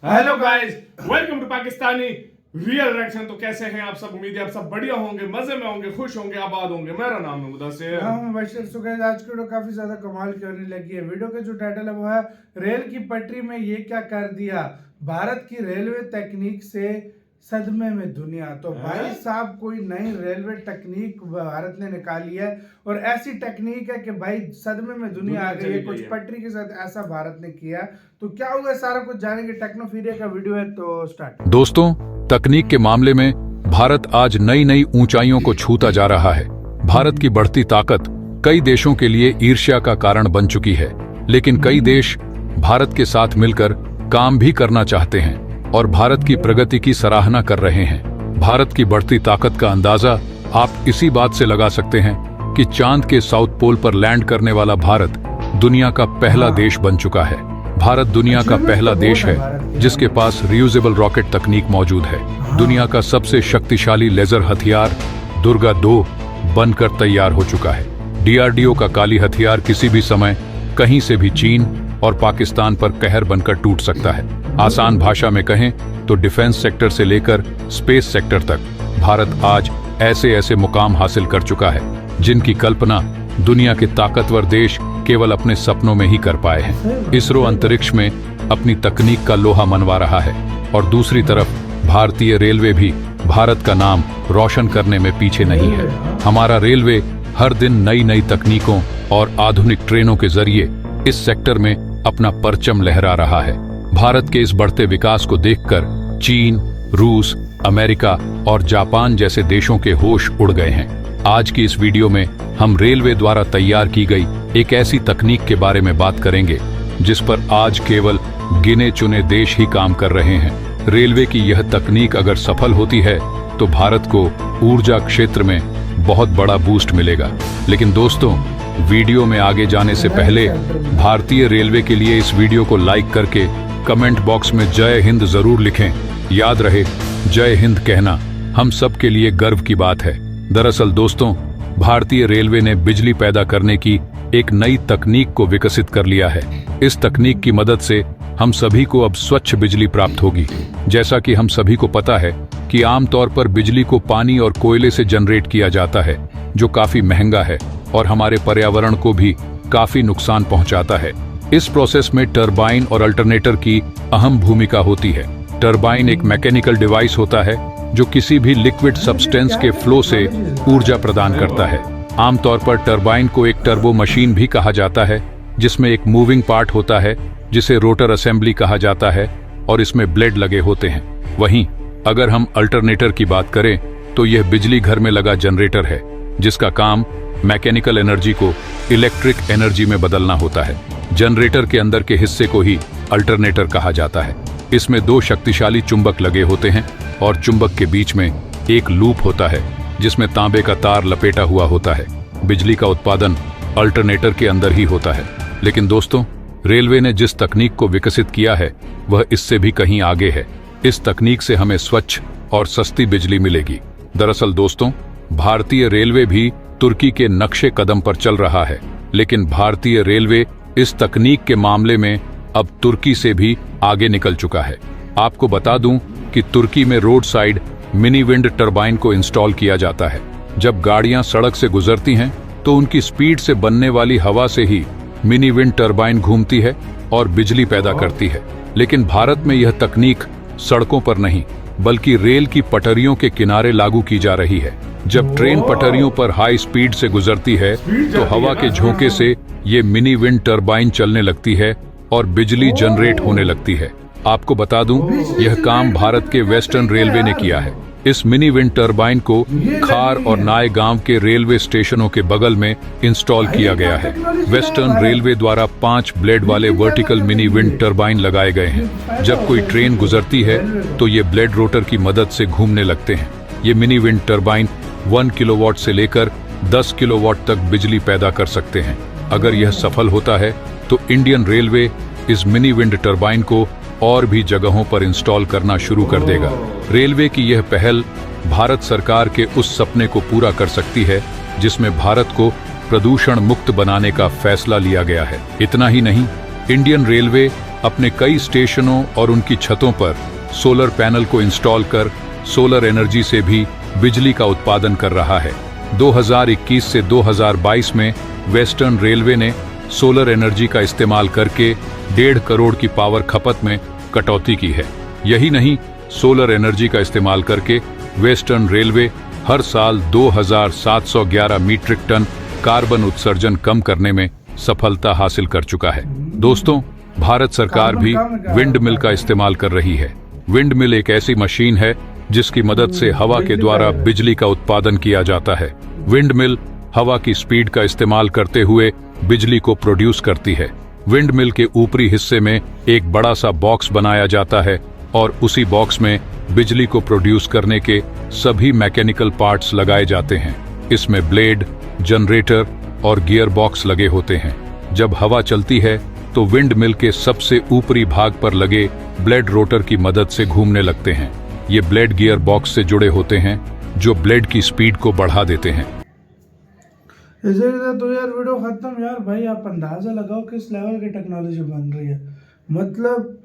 Hello guys, welcome to Pakistani real reaction. तो कैसे हैं आप सब? उम्मीद है आप सब बढ़िया होंगे, मजे में होंगे, खुश होंगे, आबाद होंगे। मेरा नाम है मुदस्सिर। हम बशर। सो गाइस, आज की वीडियो काफी ज्यादा कमाल की होने लगी है। वीडियो का जो टाइटल है वो है रेल की पटरी में ये क्या कर दिया, भारत की रेलवे तकनीक से सदमे में दुनिया। तो भाई साहब, कोई नई रेलवे तकनीक भारत ने निकाली है और ऐसी तकनीक है कि भाई सदमे में दुनिया आ गई है। कुछ पटरी के साथ ऐसा भारत ने किया। तो क्या होगा सारा कुछ जानेंगे। टेक्नोफीरिया का वीडियो है, तो स्टार्ट। दोस्तों, तकनीक के मामले में भारत आज नई नई ऊंचाइयों को छूता जा रहा है। भारत की बढ़ती ताकत कई देशों के लिए ईर्ष्या का कारण बन चुकी है, लेकिन कई देश भारत के साथ मिलकर काम भी करना चाहते हैं और भारत की प्रगति की सराहना कर रहे हैं। भारत की बढ़ती ताकत का अंदाजा आप इसी बात से लगा सकते हैं कि चांद के साउथ पोल पर लैंड करने वाला भारत दुनिया का पहला देश बन चुका है। भारत दुनिया का पहला देश है जिसके पास रियूजेबल रॉकेट तकनीक मौजूद है। दुनिया का सबसे शक्तिशाली लेजर हथियार दुर्गा 2 बनकर तैयार हो चुका है। DRDO का काली हथियार किसी भी समय कहीं से भी चीन और पाकिस्तान पर कहर बनकर टूट सकता है। आसान भाषा में कहें तो डिफेंस सेक्टर से लेकर स्पेस सेक्टर तक भारत आज ऐसे ऐसे मुकाम हासिल कर चुका है जिनकी कल्पना दुनिया के ताकतवर देश केवल अपने सपनों में ही कर पाए हैं। इसरो अंतरिक्ष में अपनी तकनीक का लोहा मनवा रहा है और दूसरी तरफ भारतीय रेलवे भी भारत का नाम रोशन करने में पीछे नहीं है। हमारा रेलवे हर दिन नई नई तकनीकों और आधुनिक ट्रेनों के जरिए इस सेक्टर में अपना परचम लहरा रहा है। भारत के इस बढ़ते विकास को देखकर चीन, रूस, अमेरिका और जापान जैसे देशों के होश उड़ गए हैं। आज की इस वीडियो में हम रेलवे द्वारा तैयार की गई एक ऐसी तकनीक के बारे में बात करेंगे जिस पर आज केवल गिने चुने देश ही काम कर रहे हैं। रेलवे की यह तकनीक अगर सफल होती है तो भारत को ऊर्जा क्षेत्र में बहुत बड़ा बूस्ट मिलेगा। लेकिन दोस्तों, वीडियो में आगे जाने से पहले भारतीय रेलवे के लिए इस वीडियो को लाइक करके कमेंट बॉक्स में जय हिंद जरूर लिखें। याद रहे, जय हिंद कहना हम सब के लिए गर्व की बात है। दरअसल दोस्तों, भारतीय रेलवे ने बिजली पैदा करने की एक नई तकनीक को विकसित कर लिया है। इस तकनीक की मदद से हम सभी को अब स्वच्छ बिजली प्राप्त होगी। जैसा कि हम सभी को पता है कि आमतौर पर बिजली को पानी और कोयले से जनरेट किया जाता है, जो काफी महंगा है और हमारे पर्यावरण को भी काफी नुकसान पहुंचाता है। इस प्रोसेस में टरबाइन और अल्टरनेटर की अहम भूमिका होती है। टरबाइन एक मैकेनिकल डिवाइस होता है जो किसी भी लिक्विड सब्सटेंस के फ्लो से ऊर्जा प्रदान करता है। आमतौर पर टरबाइन को एक टर्बो मशीन भी कहा जाता है, जिसमें एक मूविंग पार्ट होता है जिसे रोटर असेंबली कहा जाता है और इसमें ब्लेड लगे होते हैं। वहीं अगर हम अल्टरनेटर की बात करें तो यह बिजली घर में लगा जनरेटर है जिसका काम मैकेनिकल एनर्जी को इलेक्ट्रिक एनर्जी में बदलना होता है। जनरेटर के अंदर के हिस्से को ही अल्टरनेटर कहा जाता है। इसमें 2 शक्तिशाली चुंबक लगे होते हैं और चुंबक के बीच में एक लूप होता है जिसमें तांबे का तार लपेटा हुआ होता है। बिजली का उत्पादन अल्टरनेटर के अंदर ही होता है। लेकिन दोस्तों, रेलवे ने जिस तकनीक को विकसित किया है वह इससे भी कहीं आगे है। इस तकनीक से हमें स्वच्छ और सस्ती बिजली मिलेगी। दरअसल दोस्तों, भारतीय रेलवे भी तुर्की के नक्शे कदम पर चल रहा है, लेकिन भारतीय रेलवे इस तकनीक के मामले में अब तुर्की से भी आगे निकल चुका है। आपको बता दूं कि तुर्की में road side mini wind turbine को इंस्टॉल किया जाता है। जब गाड़ियां सड़क से गुजरती हैं तो उनकी स्पीड से बनने वाली हवा से ही मिनी विंड टरबाइन घूमती है और बिजली पैदा करती है। लेकिन भारत में यह तकनीक सड़कों पर नहीं बल्कि रेल की पटरियों के किनारे लागू की जा रही है। जब ट्रेन पटरियों पर हाई स्पीड से गुजरती है तो हवा के झोंके से ये मिनी विंड टरबाइन चलने लगती है और बिजली जनरेट होने लगती है। आपको बता दूं, यह काम भारत के वेस्टर्न रेलवे ने किया है। इस मिनी विंड टरबाइन को खार और नाय गांव के रेलवे स्टेशनों के बगल में इंस्टॉल किया गया है। वेस्टर्न रेलवे द्वारा 5 ब्लेड वाले वर्टिकल मिनी विंड टरबाइन लगाए गए हैं। जब कोई ट्रेन गुजरती है तो ये ब्लेड रोटर की मदद से घूमने लगते हैं। ये मिनी विंड टरबाइन 1 किलोवाट से लेकर 10 किलोवाट तक बिजली पैदा कर सकते हैं। अगर यह सफल होता है तो इंडियन रेलवे इस मिनी विंड टरबाइन को और भी जगहों पर इंस्टॉल करना शुरू कर देगा। रेलवे की यह पहल भारत सरकार के उस सपने को पूरा कर सकती है जिसमें भारत को प्रदूषण मुक्त बनाने का फैसला लिया गया है। इतना ही नहीं, इंडियन रेलवे अपने कई स्टेशनों और उनकी छतों पर सोलर पैनल को इंस्टॉल कर सोलर एनर्जी से भी बिजली का उत्पादन कर रहा है। 2021 से 2022 में वेस्टर्न रेलवे ने सोलर एनर्जी का इस्तेमाल करके 1.5 करोड़ की पावर खपत में कटौती की है। यही नहीं, सोलर एनर्जी का इस्तेमाल करके वेस्टर्न रेलवे हर साल 2711 मीट्रिक टन कार्बन उत्सर्जन कम करने में सफलता हासिल कर चुका है। दोस्तों, भारत सरकार भी विंड मिल का इस्तेमाल कर रही है। विंड मिल एक ऐसी मशीन है जिसकी मदद से हवा के द्वारा बिजली का उत्पादन किया जाता है। विंड मिल हवा की स्पीड का इस्तेमाल करते हुए बिजली को प्रोड्यूस करती है। विंड मिल के ऊपरी हिस्से में एक बड़ा सा बॉक्स बनाया जाता है और उसी बॉक्स में बिजली को प्रोड्यूस करने के सभी मैकेनिकल पार्ट्स लगाए जाते हैं। इसमें ब्लेड, जनरेटर और गियर बॉक्स लगे होते हैं। जब हवा चलती है तो विंड मिल के सबसे ऊपरी भाग पर लगे ब्लेड रोटर की मदद से घूमने लगते हैं। ये ब्लेड गियर बॉक्स से जुड़े होते हैं जो ब्लेड की स्पीड को बढ़ा देते हैं। इसे तो यार वीडियो खत्म। यार भाई आप अंदाजा लगाओ किस लेवल की टेक्नोलॉजी बन रही है। मतलब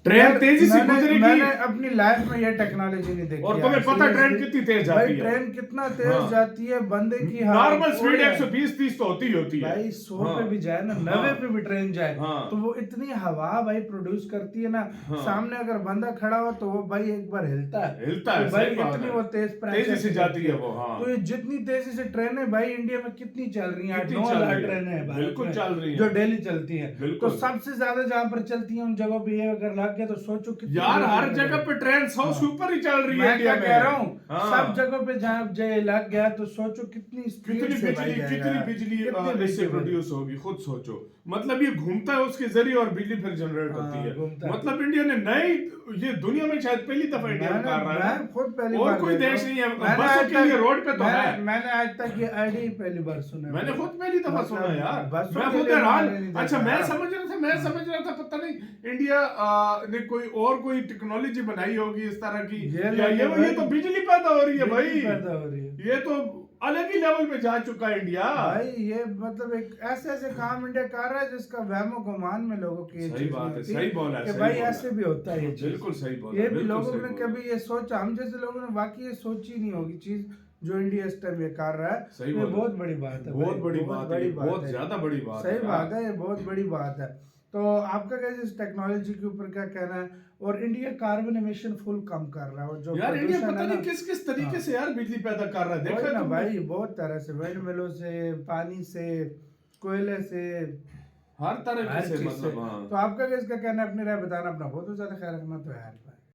ट्रेन तेजी से गुजरेगी। मैंने अपनी लाइफ में ये टेक्नोलॉजी नहीं देखी। और तुम्हें पता ट्रेन कितनी तेज जाती है? ट्रेन कितना तेज जाती है, बंदे की नॉर्मल स्पीड 120-30 तो होती है भाई। 100 पे भी जाए ना, 90 पे भी ट्रेन जाए तो वो इतनी हवा भाई प्रोड्यूस करती है ना। सामने अगर बंदा खड़ा हो तो वो भाई एक बार हिलता है भाई, इतनी वो तेजी से जाती है वो। तो ये जितनी तेजी से ट्रेनें भाई इंडिया में कितनी चल रही है, 9,000 ट्रेनें हैं बिल्कुल चल रही है जो डेली चलती है। तो सबसे ज्यादा जहाँ पर चलती है उन जगहों पे ये अगर लग गया तो सोचो यार हर जगह पे ट्रेन 100 से ऊपर ही चल रही है। मैं क्या कह रहा हूँ, सब जगह पे जहाँ लग गया तो सोचो कितनी बिजली इससे प्रोड्यूस होगी। खुद सोचो, मतलब ये घूमता है उसके जरिए और बिजली फिर जनरेट होती है। मतलब इंडिया ने नई, ये दुनिया में शायद पहली दफा इंडिया कर रहा है। खुद पहली और कोई देश नहीं है बसों के लिए रोड पे तो है। मैंने आज तक ये आईडी पहली बार सुना। मैंने खुद पहली दफा सुना यार, मैं खुद हैरान। अच्छा मैं समझ रहा था पता नहीं इंडिया ने कोई टेक्नोलॉजी बनाई होगी इस तरह की। ये तो बिजली पैदा हो रही है भाई। ये तो अलग ही लेवल पे जा चुका है इंडिया भाई। ये मतलब एक ऐसे काम इंडिया कर रहा है जिसका वहमो गुमान में लोगों की सही बात है, सही बोला है भाई। ऐसे भी होता है ये चीज, बिल्कुल सही बोला। ये भी लोगों ने कभी ये सोचा, हम जैसे लोगों ने वाकई ये सोची नहीं होगी चीज जो इंडिया इस टाइम ये कर रहा है। ये बहुत बड़ी बात है, बहुत बड़ी बात है, बहुत ज्यादा बड़ी बात है। सही बात है, ये बहुत बड़ी बात है। तो आपका कैसे इस टेक्नोलॉजी के ऊपर क्या कहना है? और इंडिया कार्बन एमिशन फुल कम कर रहा है और जो यार इंडिया पता नहीं किस तरीके से यार बिजली पैदा कर रहा है। देखो ना भाई, बहुत तरह से, विंड मिलों से, पानी से, कोयले से, हर तरह से मतलब। तो आपका क्या इसका कहना है? अपनी राय बताना। अपना बहुत ज्यादा ख्याल रखना। तो यार